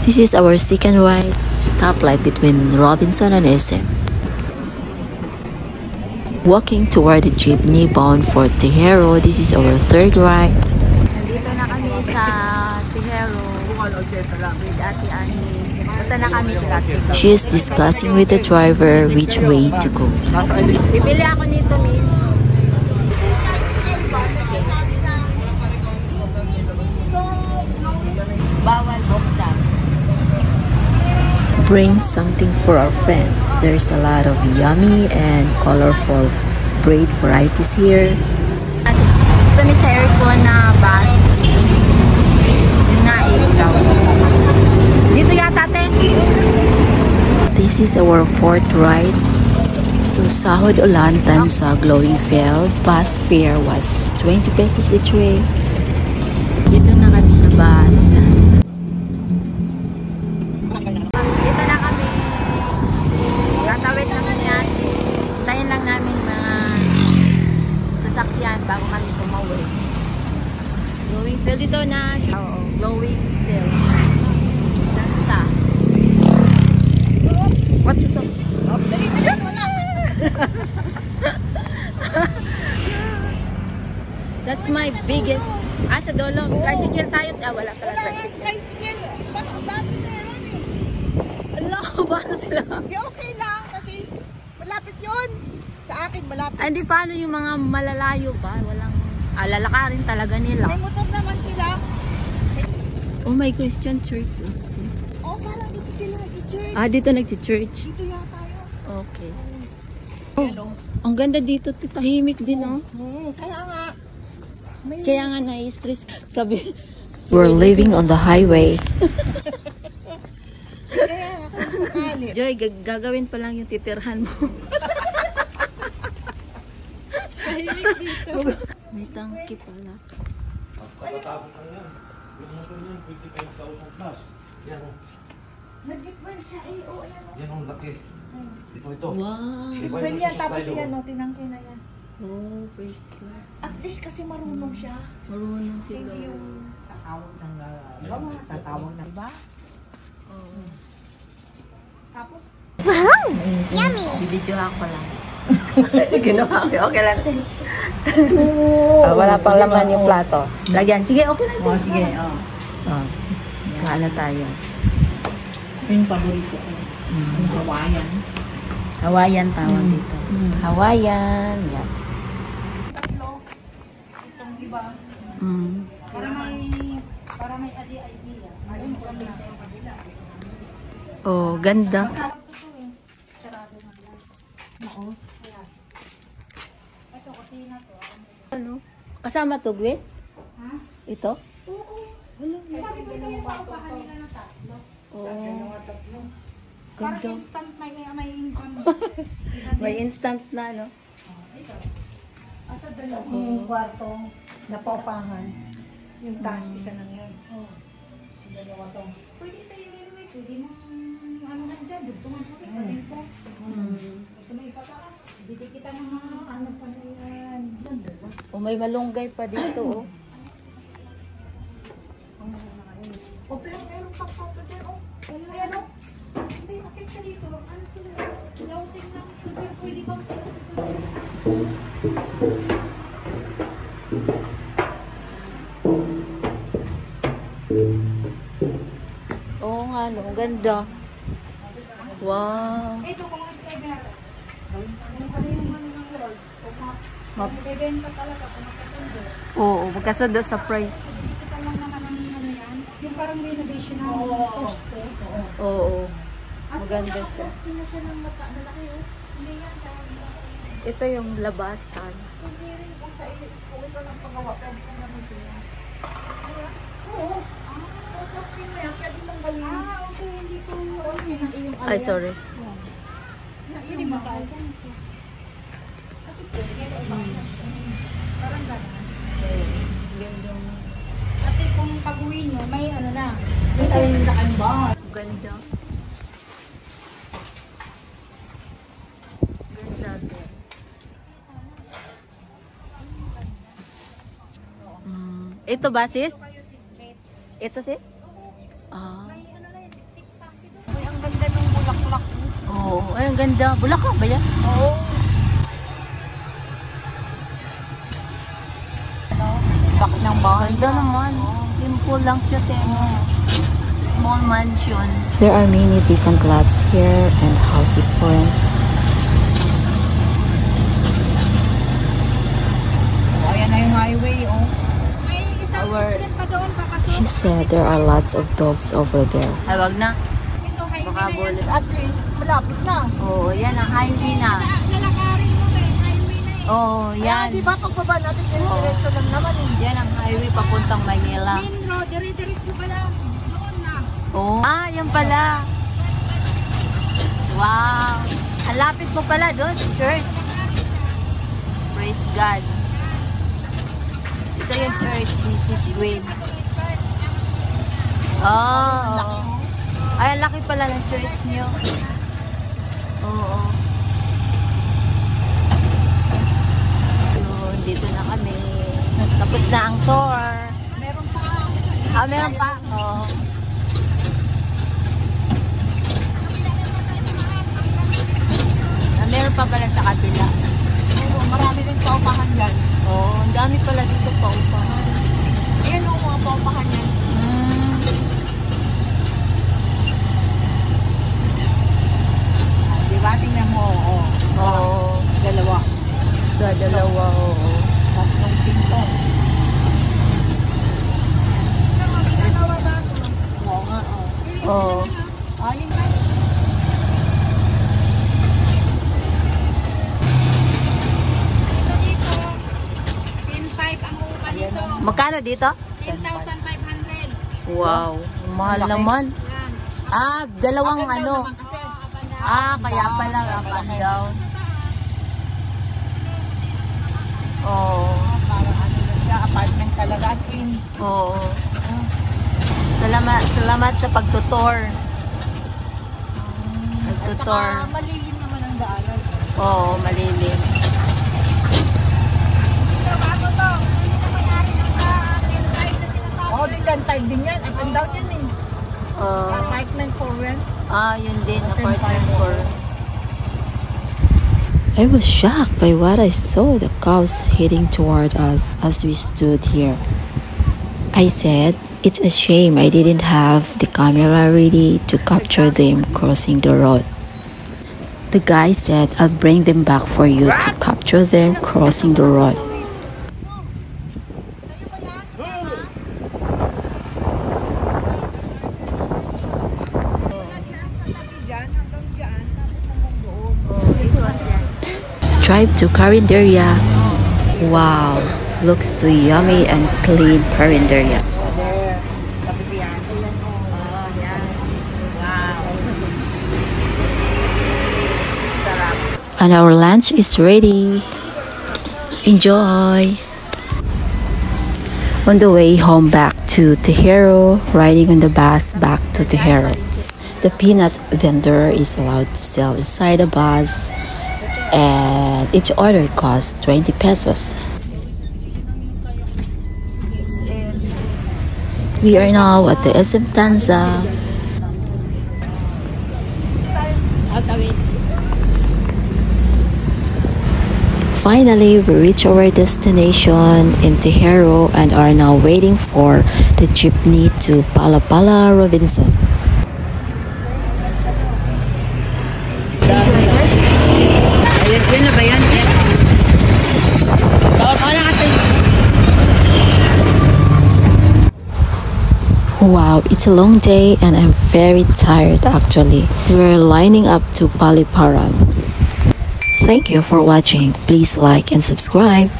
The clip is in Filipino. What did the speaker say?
This is our second ride, stoplight between Robinson and SM. Walking toward the jeepney bound for Tejero, this is our third ride. Nandito na kami sa Tejero with Ate Ani. Punta na kami kay Ate. She is discussing with the driver which way to go. Bibili ako nito, miss. Bawal buksan. Bring something for our friend. There's a lot of yummy and colorful braid varieties here. Ito may sa aircon na bus. Yun na, ikaw. Dito yata, te. This is our fourth ride to Sahod Olantan sa Glowing Field. Bus fare was 20 pesos each way. Dito na kami sa bus. Dito na kami. Tatawid lang yan. Tayin lang namin mga sasakyan bago kami tumawid. Glowing Field dito na. Oo, Glowing Field. Nasa. What is up? That's my biggest. Sa Dolo. Tricycle tayo. Wala pala tricycle. Tricycle. Dati meron eh. Allah, paano sila? Hindi, okay lang kasi malapit yun. Sa akin malapit. Ay, di paano yung mga malalayo ba? Walang, lalakarin talaga nila. May motor naman sila. Oh, my Christian church. Oh, parang dito sila nag-church. Dito nag-church. Dito yata yun. Okay. Oh, ang ganda dito. Tahimik din, oh. Kaya nga. Kaya nga na-stress. Sabi, We're living on the highway. Kaya nga kung sakali. Joy, gagawin pa lang yung titirhan mo. May tangki pala. Nag-gitwan siya eh. Oo, yan. Yan ang laki. Ito. Wow. Gitwan yan. Tapos yan, no, tinangkin na yan. Oh, praise God. At least kasi marunong siya. Marunong sila. Hindi yung tatawag ng iba mga tatawag ng iba. Oh. Tapos, Bibidyo ako lang. Ginawa ko. Okay lang. Wala pang laman yung plato. Lagyan. Sige, okay lang. oh, sige, oh. Kaala tayo. Ito yung paborito ko. Yung Hawaiian. Hawaiian tawag dito. Hawaiian. Yeah. Tatlo. Itong iba. Mm. Para may idea. Ayun, kami sa kabila. Oh, ganda. Sarado na yan. Oo. Ayan. Ito, kusina to. Ano? Kasama to, Gwen? Ha? Ito? Oo. Sabi ko sa'yo, paupahan nila ng tatlo. Oo. Tatlo. Ganda. Parang instant may income. May instant na, no? Ito. Asa dalawang kwarto na paupahan. Yung taas, isa lang yan. Oo. Dalawa to. Pwede tayo rin, pwede mo ano na dyan, gusto mo po, pwede po. Gusto mo ipataas, bigay kita ng mga ano pa na yan. Oh, may malunggay pa dito, oh. O pero meron pa pa ito dyan, oh. Ayan, oh. Hindi, akit ka dito. Ano ito na? Routing lang. Pwede ba? Oo nga, no? Ganda. Wow. Ito, kung ano tayo meron. Ano pa rin yung ano ng world? Magbibenta talaga kung magkasundo. Oo, magkasundo sa price. Dito pa lang naman ang ano yan. Yung parang renovation ng poste. Oo. Maganda siya. Poste na siya ng malaki, oh. Hindi yan sa Ito yung labasan. hindi rin kung sa kung ito ng paggawa, pwede kong gamitin yan. Ayan. Oo. Poste mo yan, pwede mong gawin. Okay, hindi ko yung Ay, sorry. Yun yung makasan. Kasi parang gano'n. Ganda. At least kung pag-uwi nyo, may ano na. May talindakan ba? Ganda. Ganda din. Ito ba, sis? Ito, sis? Ah. May ano na yung ang ganda. Bulacan ba yan? Oo. Bakit ng bahay? Ganda naman. Simple lang siya, Temo. Small mansion. There are many vacant lots here and houses for rent. Ayan na yung highway, oh. May isang restaurant pa doon, papasok. She said there are lots of dogs over there. Ay, wag na. Ito, highway Baka na yan. bullet. At least, malapit na. Oo, yan ang highway na. Lalakarin mo eh, highway na eh. Oo, Yan. yan. Di ba pagbaba natin, diretso lang naman eh. Yan ang highway papuntang Manila. Main road, dire-diretso pa lang. Doon na. Oh. Ah, yan pala. Wow. Ang lapit mo pala doon, church. Praise God. Ito yung church ni Sis Gwen. Oh. Ay, ang laki pala ng church niyo. Oo. So, dito na kami. Tapos na ang tour. Meron pa. Ah, meron pa? Oo. Meron pa pala sa kabila. Oo, marami rin paupahan dyan. Oo, ang dami pala dito pa upahan. Ayan o, mga paupahan yan. Di ba? Tingnan mo, oo. Oo. Dalawa. Dalawa, oo. Tatlong pinto. Oo nga, oo. Oo. Ayun. Ito dito, 10,500 ang upa dito. Magkano dito? 10,500. Wow. Mahal Laki. naman. Yan. Ah, dalawang Up and down ano. naman kasi. Ah, kaya pala up and down. Oo. Parang ano na siya, apartment talaga as in. Oo. Salamat sa pagtutor. Pagtutor. Saka malilim naman ang daanan. Oo, malilim. Ito, bago to. Hindi na may-ari ng sa 10,500 na sinasabi. Oo, di 10-5 din yan. Up and down yan eh. Apartment for rent. Yun din. Apartment for... I was shocked by what I saw, the cows heading toward us as we stood here. I said, it's a shame I didn't have the camera ready to capture them crossing the road. The guy said, I'll bring them back for you to capture them crossing the road. Yan sa tabi dyan, hanggang dyan, tapos hanggang doon. Drive to Carinderia. Wow, looks so yummy and clean Carinderia. There. Tapos yan. Ayan o. Oh, yan. Wow. Sarap. And our lunch is ready. Enjoy! On the way home back to Tejero, riding on the bus back to Tejero. The peanut vendor is allowed to sell inside the bus, and each order costs 20 pesos. We are now at the SM Tanza. Finally, we reach our destination in Tejero and are now waiting for the jeepney to Palapala Robinson. Ayun, yun na ba yan? Wow, it's a long day and I'm very tired actually. We're lining up to Paliparan. Thank you for watching. Please like and subscribe.